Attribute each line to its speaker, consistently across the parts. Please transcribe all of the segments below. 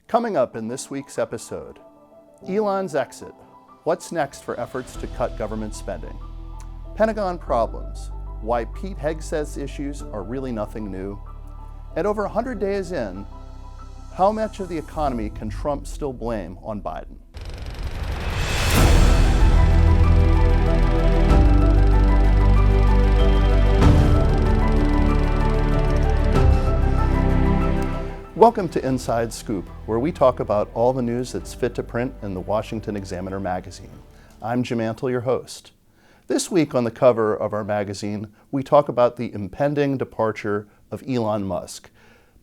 Speaker 1: Coming up in this week's episode, Elon's exit. What's next for efforts to cut government spending? Pentagon problems. Why Pete Hegseth's issues are really nothing new. And over 100 days in, how much of the economy can Trump still blame on Biden? Welcome to Inside Scoop, where we talk about all the news that's fit to print in the Washington Examiner magazine. I'm Jim Antle, your host. This week on the cover of our magazine, we talk about the impending departure of Elon Musk.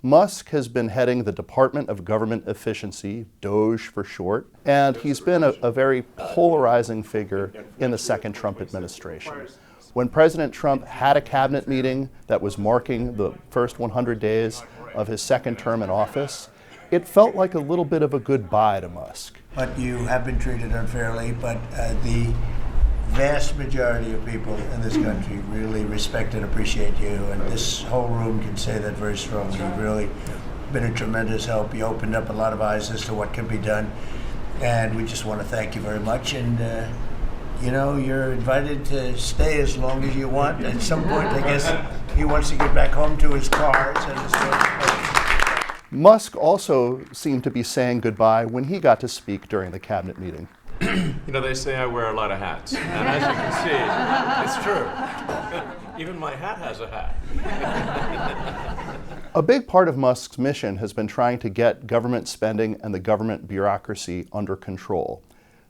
Speaker 1: Musk has been heading the Department of Government Efficiency, DOGE for short, and he's been a very polarizing figure in the second Trump administration. When President Trump had a cabinet meeting that was marking the first 100 days of his second term in office, it felt like a little bit of a goodbye to Musk.
Speaker 2: But you have been treated unfairly, but the vast majority of people in this country really respect and appreciate you, and this whole room can say that very strongly. You've really been a tremendous help. You opened up a lot of eyes as to what can be done, and we just want to thank you very much. And you're invited to stay as long as you want. At some point, I guess he wants to get back home to his cars and his
Speaker 1: Musk also seemed to be saying goodbye when he got to speak during the cabinet meeting.
Speaker 3: They say I wear a lot of hats, and as you can see, it's true. Even my hat has a hat.
Speaker 1: A big part of Musk's mission has been trying to get government spending and the government bureaucracy under control.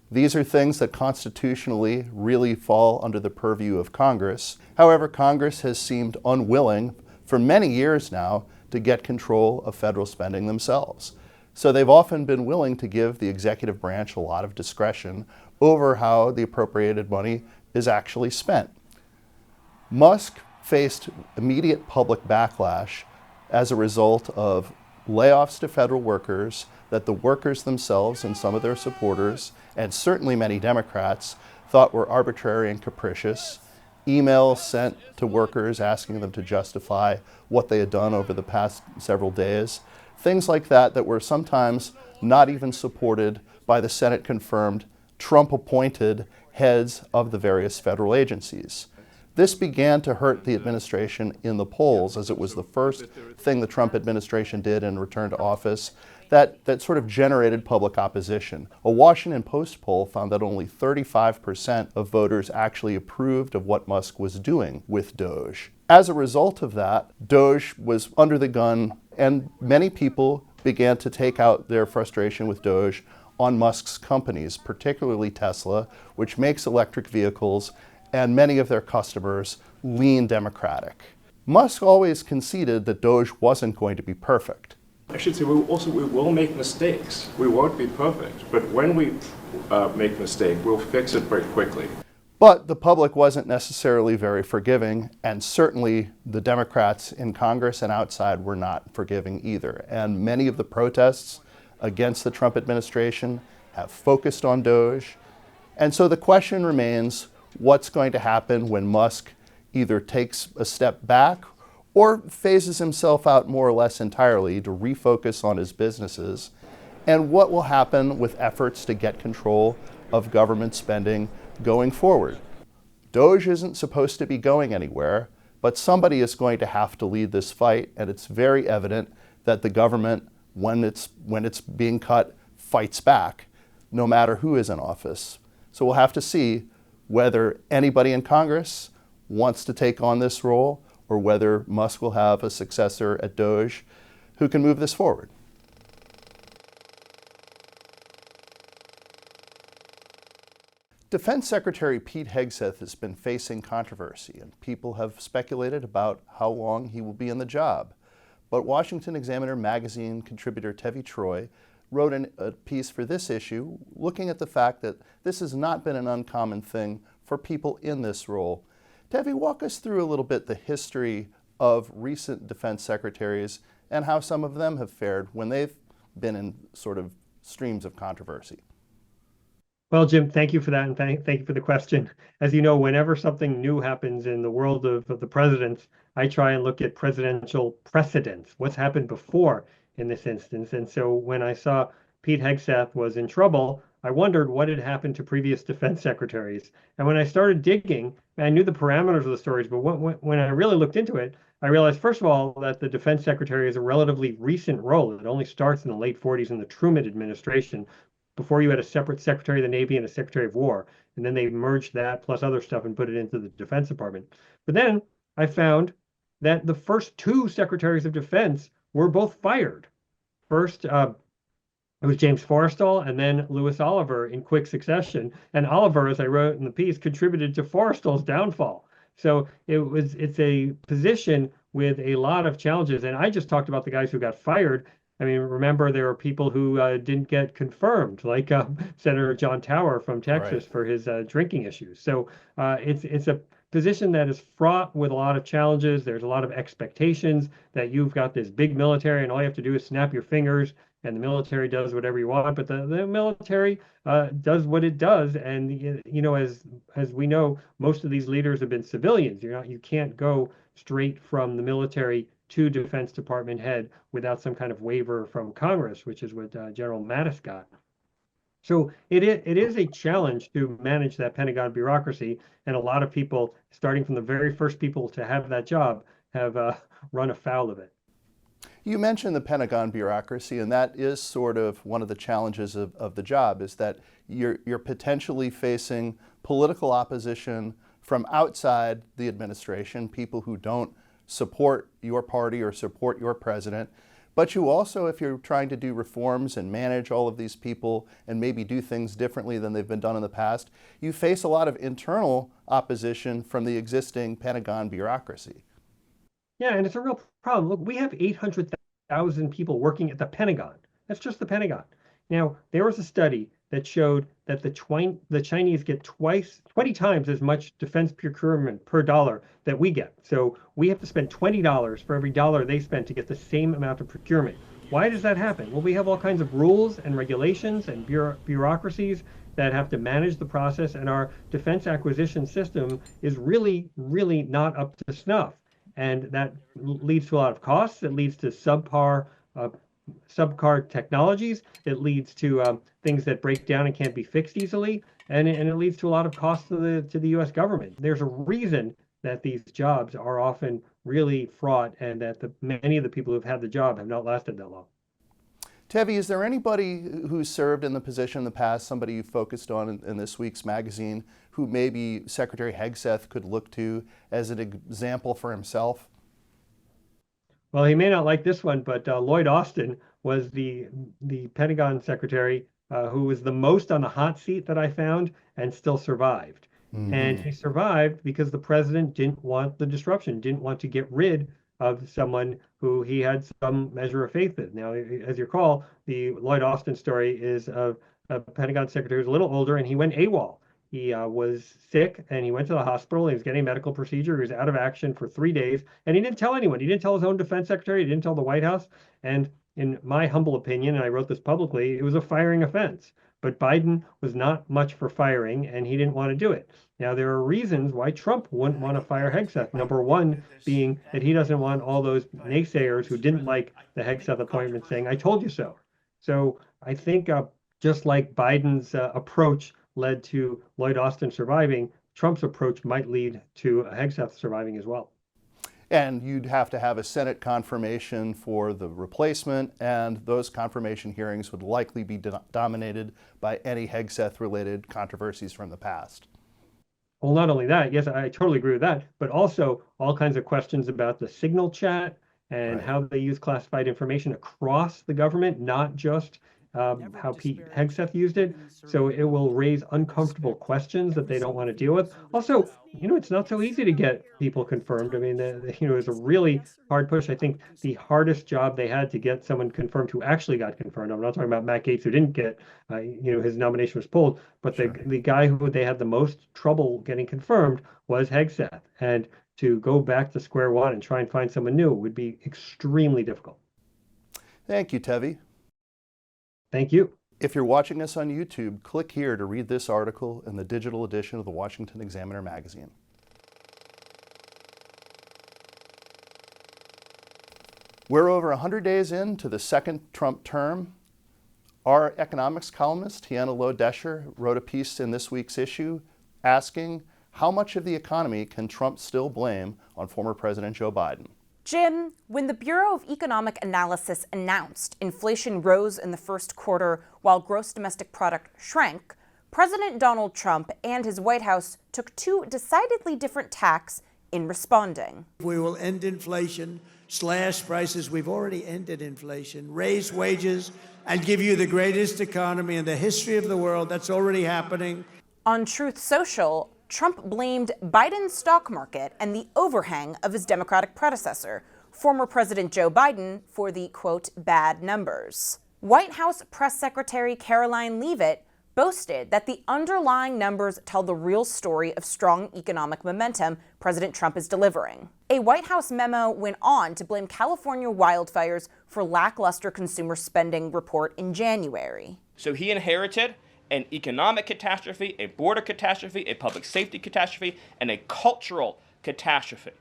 Speaker 1: These are things that constitutionally really fall under the purview of Congress. However, Congress has seemed unwilling for many years now to get control of federal spending themselves. So they've often been willing to give the executive branch a lot of discretion over how the appropriated money is actually spent. Musk faced immediate public backlash as a result of layoffs to federal workers that the workers themselves and some of their supporters, and certainly many Democrats, thought were arbitrary and capricious. Emails sent to workers asking them to justify what they had done over the past several days. Things like that were sometimes not even supported by the Senate-confirmed, Trump-appointed heads of the various federal agencies. This began to hurt the administration in the polls, as it was the first thing the Trump administration did in return to office that sort of generated public opposition. A Washington Post poll found that only 35% of voters actually approved of what Musk was doing with DOGE. As a result of that, DOGE was under the gun, and many people began to take out their frustration with DOGE on Musk's companies, particularly Tesla, which makes electric vehicles, and many of their customers lean Democratic. Musk always conceded that DOGE wasn't going to be perfect.
Speaker 3: I should say we will make mistakes. We won't be perfect, but when we make a mistake, we'll fix it very quickly.
Speaker 1: But the public wasn't necessarily very forgiving, and certainly the Democrats in Congress and outside were not forgiving either. And many of the protests against the Trump administration have focused on DOGE. And so the question remains, what's going to happen when Musk either takes a step back or phases himself out more or less entirely to refocus on his businesses? And what will happen with efforts to get control of government spending going forward? DOGE isn't supposed to be going anywhere, but somebody is going to have to lead this fight, and it's very evident that the government, when it's being cut, fights back, no matter who is in office. So we'll have to see whether anybody in Congress wants to take on this role, or whether Musk will have a successor at DOGE who can move this forward. Defense Secretary Pete Hegseth has been facing controversy, and people have speculated about how long he will be in the job. But Washington Examiner magazine contributor Tevi Troy wrote a piece for this issue looking at the fact that this has not been an uncommon thing for people in this role. Tevi, walk us through a little bit the history of recent defense secretaries and how some of them have fared when they've been in sort of streams of controversy.
Speaker 4: Well, Jim, thank you for that, and thank you for the question. As you know, whenever something new happens in the world of the presidents, I try and look at presidential precedents, what's happened before, in this instance. And so when I saw Pete Hegseth was in trouble, I wondered what had happened to previous defense secretaries. And when I started digging, I knew the parameters of the stories, but when I really looked into it, I realized, first of all, that the defense secretary is a relatively recent role. It only starts in the late 40s in the Truman administration. Before you had a separate Secretary of the Navy and a Secretary of War. And then they merged that plus other stuff and put it into the Defense Department. But then I found that the first two Secretaries of Defense were both fired. First, it was James Forrestal and then Louis Oliver in quick succession. And Oliver, as I wrote in the piece, contributed to Forrestal's downfall. So it's a position with a lot of challenges. And I just talked about the guys who got fired. I mean, remember there were people who didn't get confirmed, like Senator John Tower from Texas for his drinking issues. So it's a position that is fraught with a lot of challenges. There's a lot of expectations that you've got this big military, and all you have to do is snap your fingers, and the military does whatever you want. But the military does what it does, and as we know, most of these leaders have been civilians. You can't go straight from the military to Defense Department head without some kind of waiver from Congress, which is what General Mattis got. So it is a challenge to manage that Pentagon bureaucracy, and a lot of people, starting from the very first people to have that job, have run afoul of it.
Speaker 1: You mentioned the Pentagon bureaucracy, and that is sort of one of the challenges of the job, is that you're potentially facing political opposition from outside the administration, people who don't support your party or support your president. But you also, if you're trying to do reforms and manage all of these people and maybe do things differently than they've been done in the past, you face a lot of internal opposition from the existing Pentagon bureaucracy.
Speaker 4: Yeah, and it's a real problem. Look, we have 800,000 people working at the Pentagon. That's just the Pentagon. Now, there was a study that showed that the Chinese get 20 times as much defense procurement per dollar that we get. So we have to spend $20 for every dollar they spend to get the same amount of procurement. Why does that happen? Well, we have all kinds of rules and regulations and bureaucracies that have to manage the process, and our defense acquisition system is really, really not up to snuff. And that leads to a lot of costs. It leads to subpar technologies. It leads to things that break down and can't be fixed easily, and it leads to a lot of costs to the U.S. government. There's a reason that these jobs are often really fraught, and that many of the people who've had the job have not lasted that long.
Speaker 1: Tevi, is there anybody who's served in the position in the past, somebody you focused on in this week's magazine, who maybe Secretary Hegseth could look to as an example for himself?
Speaker 4: Well, he may not like this one, but Lloyd Austin was the Pentagon secretary who was the most on the hot seat that I found and still survived. Mm-hmm. And he survived because the president didn't want the disruption, didn't want to get rid of someone who he had some measure of faith in. Now, as you recall, the Lloyd Austin story is a Pentagon secretary who's a little older, and he went AWOL. He was sick, and he went to the hospital. He was getting a medical procedure. He was out of action for 3 days, and he didn't tell anyone. He didn't tell his own defense secretary. He didn't tell the White House. And in my humble opinion, and I wrote this publicly, it was a firing offense. But Biden was not much for firing, and he didn't want to do it. Now, there are reasons why Trump wouldn't want to fire Hegseth. Number one being that he doesn't want all those naysayers who didn't like the Hegseth appointment saying, "I told you so." So I think just like Biden's approach led to Lloyd Austin surviving, Trump's approach might lead to Hegseth surviving as well.
Speaker 1: And you'd have to have a Senate confirmation for the replacement, and those confirmation hearings would likely be dominated by any Hegseth-related controversies from the past.
Speaker 4: Well, not only that, yes, I totally agree with that, but also all kinds of questions about the signal chat and how they use classified information across the government, not just how Pete Hegseth used it. So it will raise uncomfortable questions that they don't want to deal with. Also, it's not so easy to get people confirmed. I mean, it was a really hard push. I think the hardest job they had to get someone confirmed who actually got confirmed. I'm not talking about Matt Gaetz, who didn't get, his nomination was pulled, but the guy who they had the most trouble getting confirmed was Hegseth. And to go back to square one and try and find someone new would be extremely difficult.
Speaker 1: Thank you, Tevi.
Speaker 4: Thank you.
Speaker 1: If you're watching us on YouTube, click here to read this article in the digital edition of the Washington Examiner magazine. We're over 100 days into the second Trump term. Our economics columnist, Tiana Low-Desher, wrote a piece in this week's issue asking how much of the economy can Trump still blame on former President Joe Biden?
Speaker 5: Jim, when the Bureau of Economic Analysis announced inflation rose in the first quarter while gross domestic product shrank, President Donald Trump and his White House took two decidedly different tacks in responding.
Speaker 2: We will end inflation, slash prices. We've already ended inflation, raise wages, and give you the greatest economy in the history of the world. That's already happening.
Speaker 5: On Truth Social, Trump blamed Biden's stock market and the overhang of his Democratic predecessor, former President Joe Biden, for the, quote, bad numbers. White House Press Secretary Caroline Leavitt boasted that the underlying numbers tell the real story of strong economic momentum President Trump is delivering. A White House memo went on to blame California wildfires for lackluster consumer spending report in January.
Speaker 6: So he inherited an economic catastrophe, a border catastrophe, a public safety catastrophe, and a cultural catastrophe.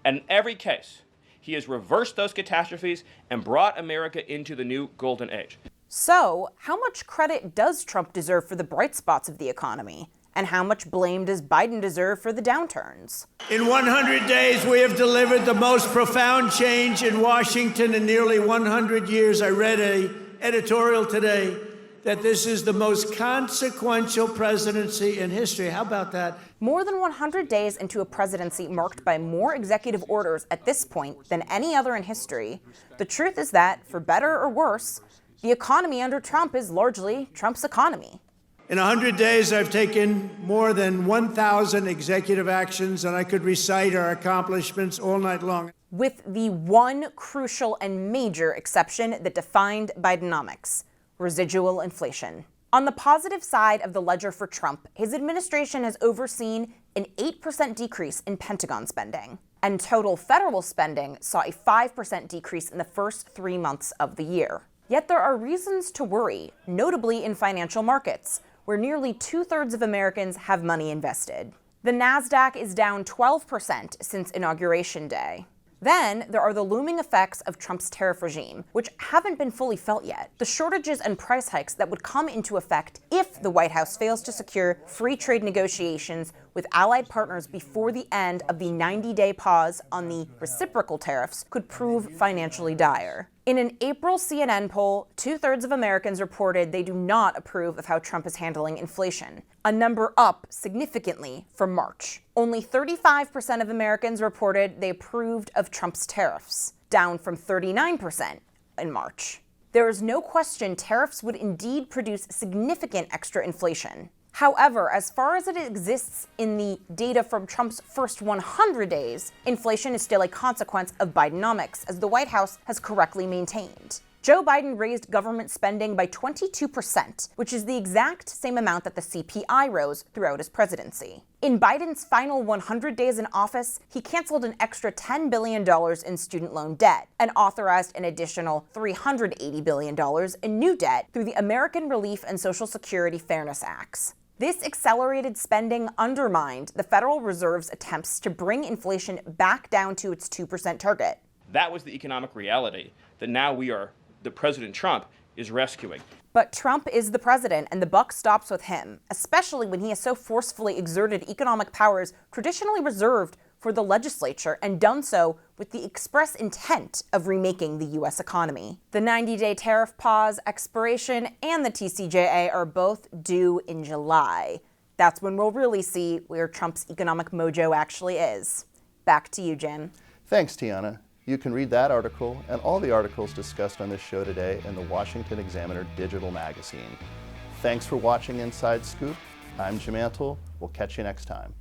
Speaker 6: And in every case, he has reversed those catastrophes and brought America into the new golden age.
Speaker 5: So, how much credit does Trump deserve for the bright spots of the economy? And how much blame does Biden deserve for the downturns?
Speaker 2: In 100 days, we have delivered the most profound change in Washington in nearly 100 years. I read an editorial today that this is the most consequential presidency in history. How about that?
Speaker 5: More than 100 days into a presidency marked by more executive orders at this point than any other in history, the truth is that, for better or worse, the economy under Trump is largely Trump's economy.
Speaker 2: In 100 days, I've taken more than 1,000 executive actions, and I could recite our accomplishments all night long.
Speaker 5: With the one crucial and major exception that defined Bidenomics: residual inflation. On the positive side of the ledger for Trump, his administration has overseen an 8% decrease in Pentagon spending, and total federal spending saw a 5% decrease in the first 3 months of the year. Yet there are reasons to worry, notably in financial markets, where nearly 2/3 of Americans have money invested. The NASDAQ is down 12% since Inauguration Day. Then there are the looming effects of Trump's tariff regime, which haven't been fully felt yet. The shortages and price hikes that would come into effect if the White House fails to secure free trade negotiations with allied partners before the end of the 90-day pause on the reciprocal tariffs could prove financially dire. In an April CNN poll, 2/3 of Americans reported they do not approve of how Trump is handling inflation, a number up significantly from March. Only 35% of Americans reported they approved of Trump's tariffs, down from 39% in March. There is no question tariffs would indeed produce significant extra inflation. However, as far as it exists in the data from Trump's first 100 days, inflation is still a consequence of Bidenomics, as the White House has correctly maintained. Joe Biden raised government spending by 22%, which is the exact same amount that the CPI rose throughout his presidency. In Biden's final 100 days in office, he canceled an extra $10 billion in student loan debt and authorized an additional $380 billion in new debt through the American Relief and Social Security Fairness Acts. This accelerated spending undermined the Federal Reserve's attempts to bring inflation back down to its 2% target.
Speaker 6: That was the economic reality that now the President Trump is rescuing.
Speaker 5: But Trump is the president, and the buck stops with him, especially when he has so forcefully exerted economic powers traditionally reserved for the legislature and done so with the express intent of remaking the U.S. economy. The 90-day tariff pause expiration and the TCJA are both due in July. That's when we'll really see where Trump's economic mojo actually is. Back to you, Jim.
Speaker 1: Thanks, Tiana. You can read that article and all the articles discussed on this show today in the Washington Examiner digital magazine. Thanks for watching Inside Scoop. I'm Jim Antle. We'll catch you next time.